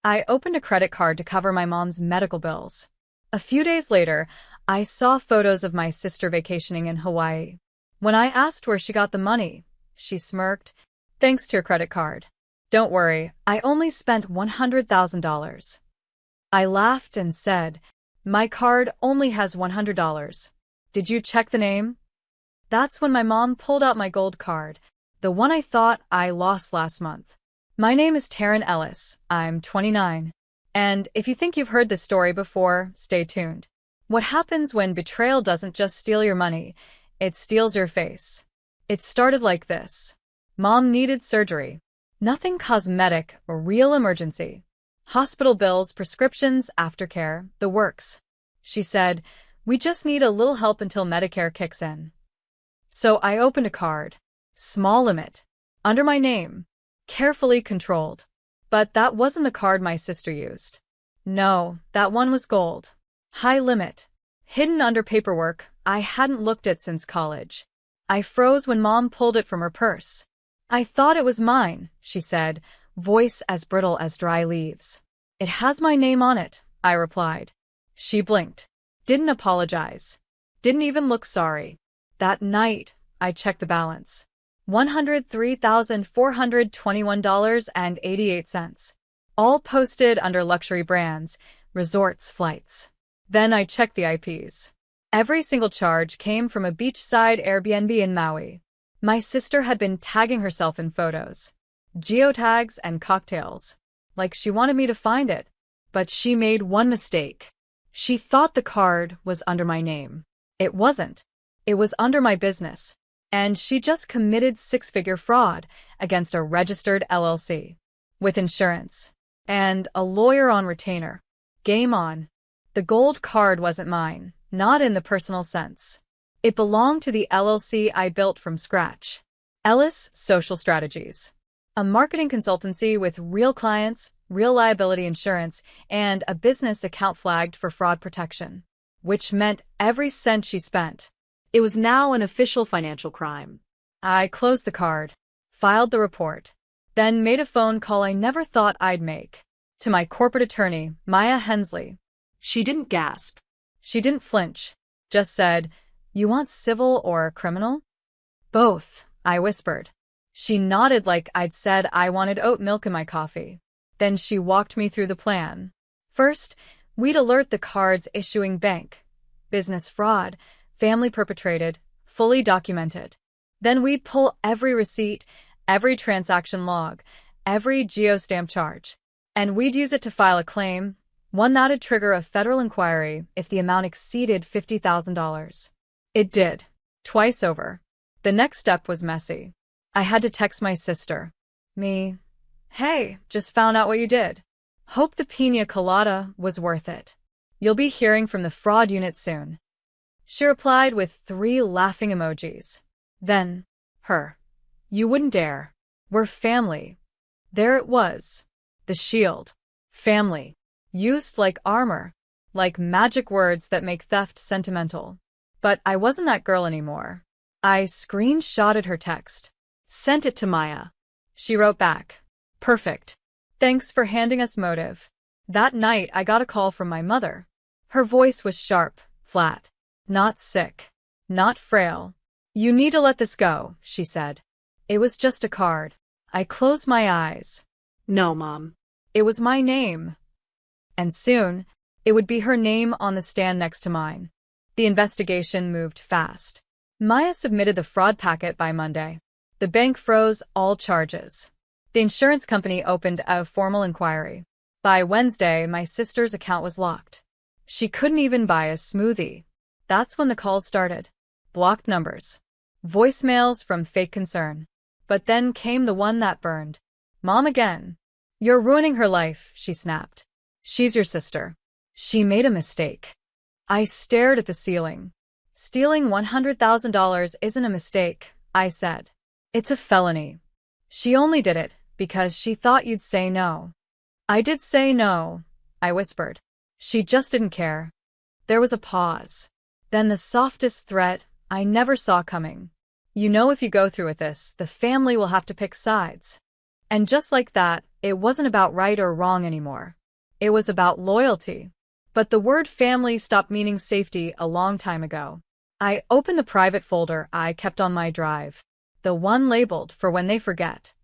I opened a credit card to cover my mom's medical bills. A few days later, I saw photos of my sister vacationing in Hawaii. When I asked where she got the money, she smirked. Thanks to your credit card. Don't worry, I only spent $100,000. I laughed and said, my card only has $100. Did you check the name? That's when my mom pulled out my gold card, the one I thought I lost last month. My name is Taryn Ellis. I'm 29. And if you think you've heard this story before, stay tuned. What happens when betrayal doesn't just steal your money, it steals your face. It started like this. Mom needed surgery. Nothing cosmetic, a real emergency. Hospital bills, prescriptions, aftercare, the works. She said, we just need a little help until Medicare kicks in. So I opened a card. Small limit. Under my name. Carefully controlled. But that wasn't the card my sister used. No, that one was gold. High limit. Hidden under paperwork I hadn't looked at since college. I froze when Mom pulled it from her purse. I thought it was mine, she said, voice as brittle as dry leaves. It has my name on it, I replied. She blinked. Didn't apologize. Didn't even look sorry. That night, I checked the balance. $103,421.88. All posted under luxury brands, resorts, flights. Then I checked the IPs. Every single charge came from a beachside Airbnb in Maui. My sister had been tagging herself in photos, geotags, and cocktails, like she wanted me to find it. But she made one mistake. She thought the card was under my name. It wasn't. It was under my business. And she just committed six-figure fraud against a registered LLC. With insurance. And a lawyer on retainer. Game on. The gold card wasn't mine, not in the personal sense. It belonged to the LLC I built from scratch. Ellis Social Strategies. A marketing consultancy with real clients, real liability insurance, and a business account flagged for fraud protection. Which meant every cent she spent. It was now an official financial crime. I closed the card, filed the report, then made a phone call I never thought I'd make. To my corporate attorney, Maya Hensley. She didn't gasp. She didn't flinch. Just said, you want civil or criminal? Both, I whispered. She nodded like I'd said I wanted oat milk in my coffee. Then she walked me through the plan. First, we'd alert the card's issuing bank. Business fraud, family perpetrated, fully documented. Then we'd pull every receipt, every transaction log, every geostamp charge. And we'd use it to file a claim, one that'd trigger a federal inquiry if the amount exceeded $50,000. It did. Twice over. The next step was messy. I had to text my sister. Hey, just found out what you did. Hope the pina colada was worth it. You'll be hearing from the fraud unit soon. She replied with 3 laughing emojis. Then, her. You wouldn't dare. We're family. There it was. The shield. Family. Used like armor. Like magic words that make theft sentimental. But I wasn't that girl anymore. I screenshotted her text. Sent it to Maya. She wrote back. Perfect. Thanks for handing us motive. That night I got a call from my mother. Her voice was sharp, flat. Not sick. Not frail. You need to let this go, she said. It was just a card. I closed my eyes. No, Mom. It was my name. And soon, it would be her name on the stand next to mine. The investigation moved fast. Maya submitted the fraud packet by Monday. The bank froze all charges. The insurance company opened a formal inquiry. By Wednesday, my sister's account was locked. She couldn't even buy a smoothie. That's when the calls started. Blocked numbers. Voicemails from fake concern. But then came the one that burned. Mom again. You're ruining her life, she snapped. She's your sister. She made a mistake. I stared at the ceiling. Stealing $100,000 isn't a mistake, I said. It's a felony. She only did it because she thought you'd say no. I did say no, I whispered. She just didn't care. There was a pause. Then the softest threat I never saw coming. You know, if you go through with this, the family will have to pick sides. And just like that, it wasn't about right or wrong anymore. It was about loyalty. But the word family stopped meaning safety a long time ago. I opened the private folder I kept on my drive, the one labeled for when they forget.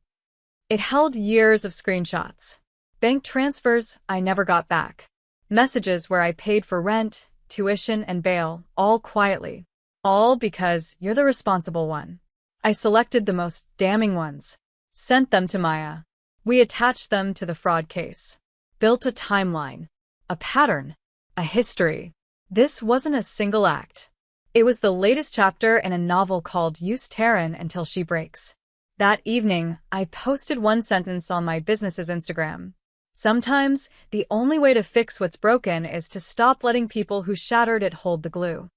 It held years of screenshots. Bank transfers I never got back. Messages where I paid for rent, tuition, and bail, all quietly. All because you're the responsible one. I selected the most damning ones. Sent them to Maya. We attached them to the fraud case. Built a timeline. A pattern. A history. This wasn't a single act. It was the latest chapter in a novel called Use Taryn Until She Breaks. That evening, I posted one sentence on my business's Instagram. Sometimes, the only way to fix what's broken is to stop letting people who shattered it hold the glue.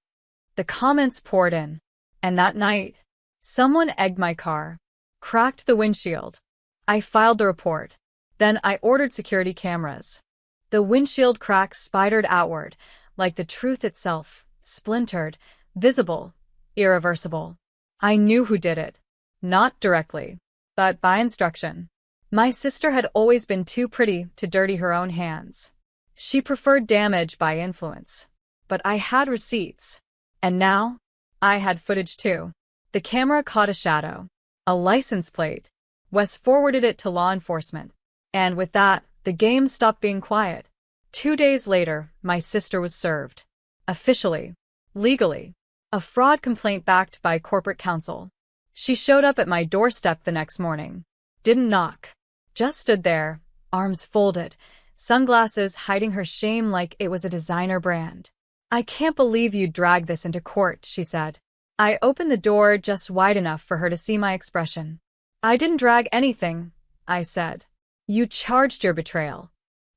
The comments poured in. And that night, someone egged my car, cracked the windshield. I filed the report. Then I ordered security cameras. The windshield cracks spidered outward, like the truth itself, splintered, visible, irreversible. I knew who did it. Not directly, but by instruction. My sister had always been too pretty to dirty her own hands. She preferred damage by influence. But I had receipts. And now, I had footage too. The camera caught a shadow. A license plate. Wes forwarded it to law enforcement. And with that, the game stopped being quiet. 2 days later, my sister was served. Officially. Legally. A fraud complaint backed by corporate counsel. She showed up at my doorstep the next morning. Didn't knock. Just stood there, arms folded, sunglasses hiding her shame like it was a designer brand. "I can't believe you dragged this into court," she said. I opened the door just wide enough for her to see my expression. "I didn't drag anything," I said. "You charged your betrayal."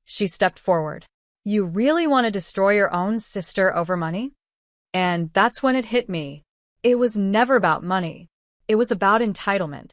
She stepped forward. "You really want to destroy your own sister over money?" And that's when it hit me. It was never about money. It was about entitlement.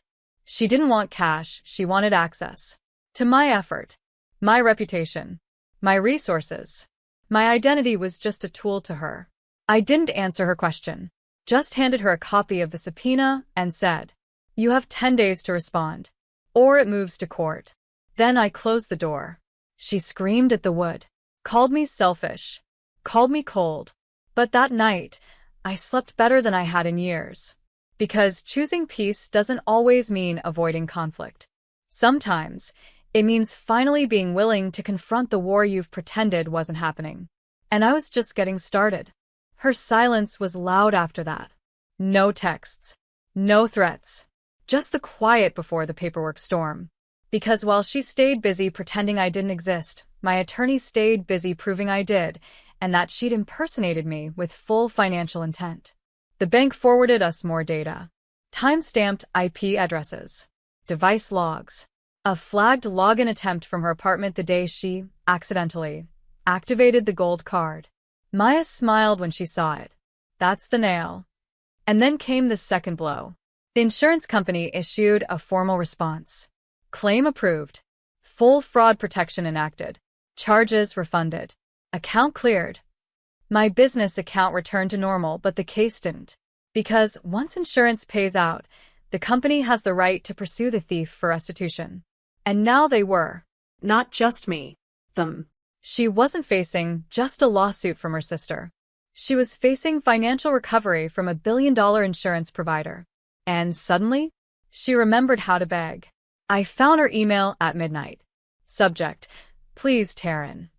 She didn't want cash, she wanted access. To my effort, my reputation, my resources. My identity was just a tool to her. I didn't answer her question. Just handed her a copy of the subpoena and said, "You have 10 days to respond, or it moves to court." Then I closed the door. She screamed at the wood, called me selfish, called me cold. But that night, I slept better than I had in years. Because choosing peace doesn't always mean avoiding conflict. Sometimes, it means finally being willing to confront the war you've pretended wasn't happening. And I was just getting started. Her silence was loud after that. No texts. No threats. Just the quiet before the paperwork storm. Because while she stayed busy pretending I didn't exist, my attorney stayed busy proving I did, and that she'd impersonated me with full financial intent. The bank forwarded us more data. Time-stamped IP addresses. Device logs. A flagged login attempt from her apartment the day she, accidentally, activated the gold card. Maya smiled when she saw it. That's the nail. And then came the second blow. The insurance company issued a formal response. Claim approved. Full fraud protection enacted. Charges refunded. Account cleared. My business account returned to normal, but the case didn't. Because once insurance pays out, the company has the right to pursue the thief for restitution. And now they were. Not just me. Them. She wasn't facing just a lawsuit from her sister. She was facing financial recovery from a billion-dollar insurance provider. And suddenly, she remembered how to beg. I found her email at midnight. Subject: "Please, Taryn."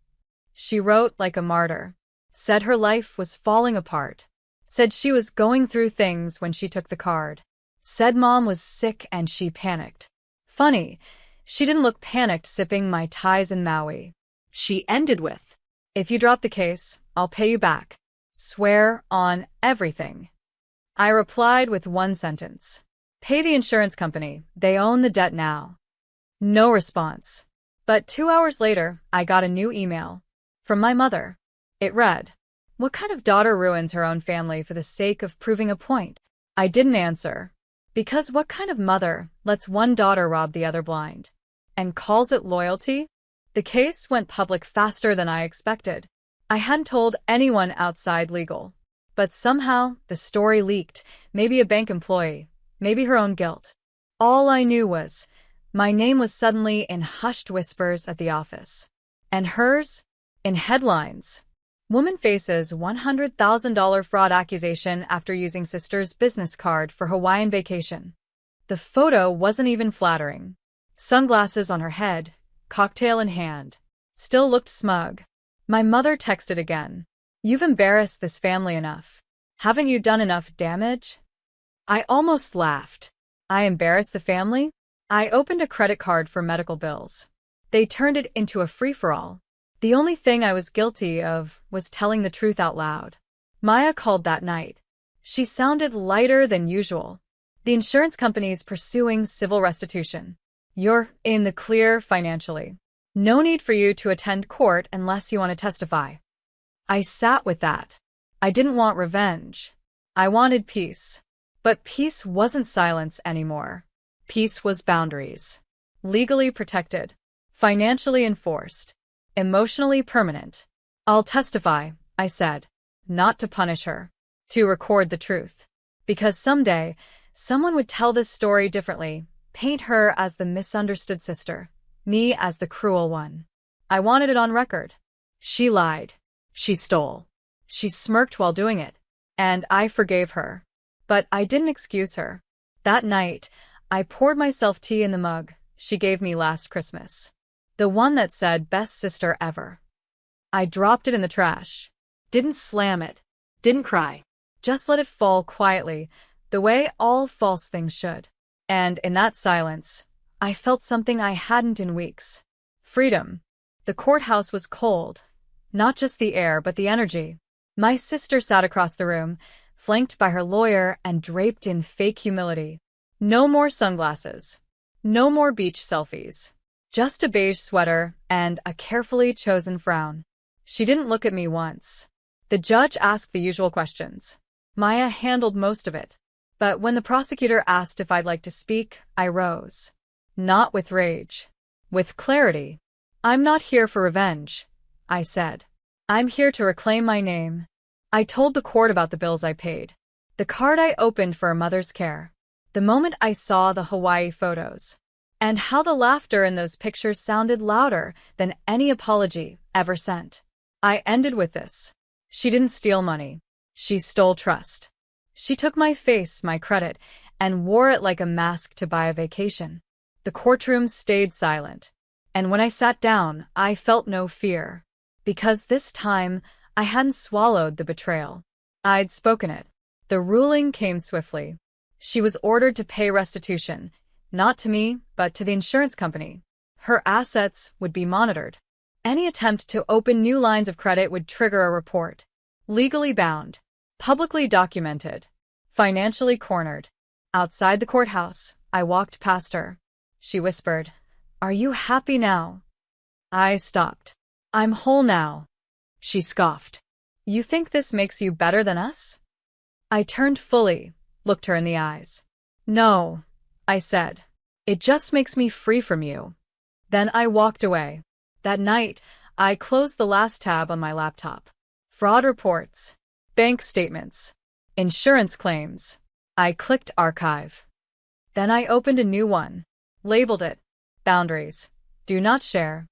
She wrote like a martyr. Said her life was falling apart. Said she was going through things when she took the card. Said mom was sick and she panicked. Funny, she didn't look panicked sipping Mai Tais in Maui. She ended with, "If you drop the case, I'll pay you back. Swear on everything." I replied with one sentence. "Pay the insurance company. They own the debt now." No response. But 2 hours later, I got a new email. From my mother. It read, "What kind of daughter ruins her own family for the sake of proving a point?" I didn't answer. Because what kind of mother lets one daughter rob the other blind? And calls it loyalty? The case went public faster than I expected. I hadn't told anyone outside legal. But somehow, the story leaked, maybe a bank employee, maybe her own guilt. All I knew was, My name was suddenly in hushed whispers at the office. And hers? In headlines. Woman faces $100,000 fraud accusation after using sister's business card for Hawaiian vacation. The photo wasn't even flattering. Sunglasses on her head, cocktail in hand. Still looked smug. My mother texted again. You've embarrassed this family enough. Haven't you done enough damage? I almost laughed. I embarrassed the family? I opened a credit card for medical bills. They turned it into a free-for-all. The only thing I was guilty of was telling the truth out loud. Maya called that night. She sounded lighter than usual. The insurance company's pursuing civil restitution. You're in the clear financially. No need for you to attend court unless you want to testify. I sat with that. I didn't want revenge. I wanted peace. But peace wasn't silence anymore. Peace was boundaries. Legally protected. Financially enforced. Emotionally permanent. I'll testify, I said. Not to punish her. To record the truth. Because someday, someone would tell this story differently, paint her as the misunderstood sister, me as the cruel one. I wanted it on record. She lied. She stole. She smirked while doing it. And I forgave her. But I didn't excuse her. That night, I poured myself tea in the mug she gave me last Christmas. The one that said, "Best sister ever." I dropped it in the trash. Didn't slam it. Didn't cry. Just let it fall quietly, the way all false things should. And in that silence, I felt something I hadn't in weeks. Freedom. The courthouse was cold. Not just the air, but the energy. My sister sat across the room, flanked by her lawyer and draped in fake humility. No more sunglasses. No more beach selfies. Just a beige sweater and a carefully chosen frown. She didn't look at me once. The judge asked the usual questions. Maya handled most of it. But when the prosecutor asked if I'd like to speak, I rose. Not with rage. With clarity. I'm not here for revenge, I said. I'm here to reclaim my name. I told the court about the bills I paid. The card I opened for a mother's care. The moment I saw the Hawaii photos. And how the laughter in those pictures sounded louder than any apology ever sent. I ended with this. She didn't steal money. She stole trust. She took my face, my credit, and wore it like a mask to buy a vacation. The courtroom stayed silent. And when I sat down, I felt no fear. Because this time, I hadn't swallowed the betrayal. I'd spoken it. The ruling came swiftly. She was ordered to pay restitution, not to me, but to the insurance company. Her assets would be monitored. Any attempt to open new lines of credit would trigger a report. Legally bound. Publicly documented. Financially cornered. Outside the courthouse, I walked past her. She whispered, "Are you happy now?" I stopped. "I'm whole now." She scoffed. "You think this makes you better than us?" I turned fully, looked her in the eyes. "No," I said. "It just makes me free from you." Then I walked away. That night, I closed the last tab on my laptop. Fraud reports. Bank statements. Insurance claims. I clicked archive. Then I opened a new one. Labeled it. Boundaries. Do not share.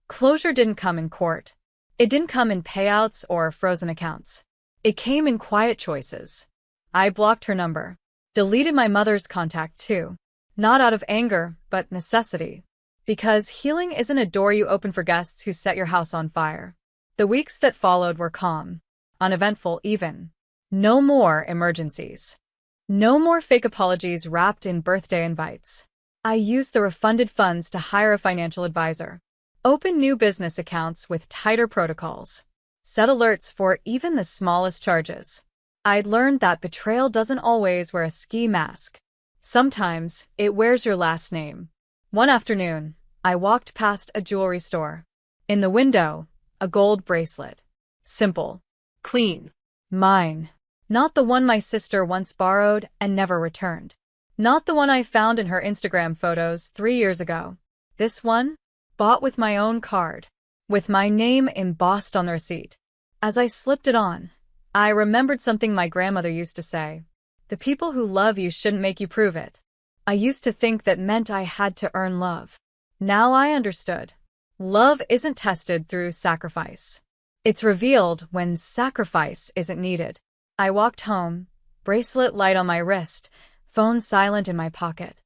Closure didn't come in court. It didn't come in payouts or frozen accounts. It came in quiet choices. I blocked her number. Deleted my mother's contact too. Not out of anger, but necessity. Because healing isn't a door you open for guests who set your house on fire. The weeks that followed were calm. Uneventful even. No more emergencies. No more fake apologies wrapped in birthday invites. I used the refunded funds to hire a financial advisor. Open new business accounts with tighter protocols. Set alerts for even the smallest charges. I'd learned that betrayal doesn't always wear a ski mask. Sometimes, it wears your last name. One afternoon, I walked past a jewelry store. In the window, a gold bracelet. Simple. Clean. Mine. Not the one my sister once borrowed and never returned. Not the one I found in her Instagram photos 3 years ago. This one? Bought with my own card. With my name embossed on the receipt. As I slipped it on, I remembered something my grandmother used to say. The people who love you shouldn't make you prove it. I used to think that meant I had to earn love. Now I understood. Love isn't tested through sacrifice. It's revealed when sacrifice isn't needed. I walked home, bracelet light on my wrist, phone silent in my pocket.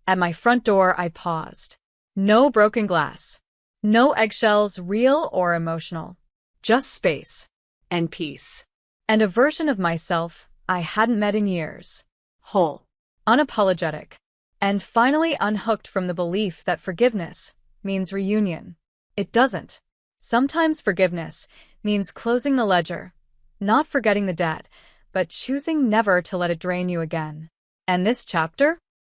At my front door, I paused. No broken glass. No eggshells, real or emotional. Just space. And peace. And a version of myself I hadn't met in years. Whole. Unapologetic. And finally unhooked from the belief that forgiveness means reunion. It doesn't. Sometimes forgiveness means closing the ledger, not forgetting the debt, but choosing never to let it drain you again. And this chapter?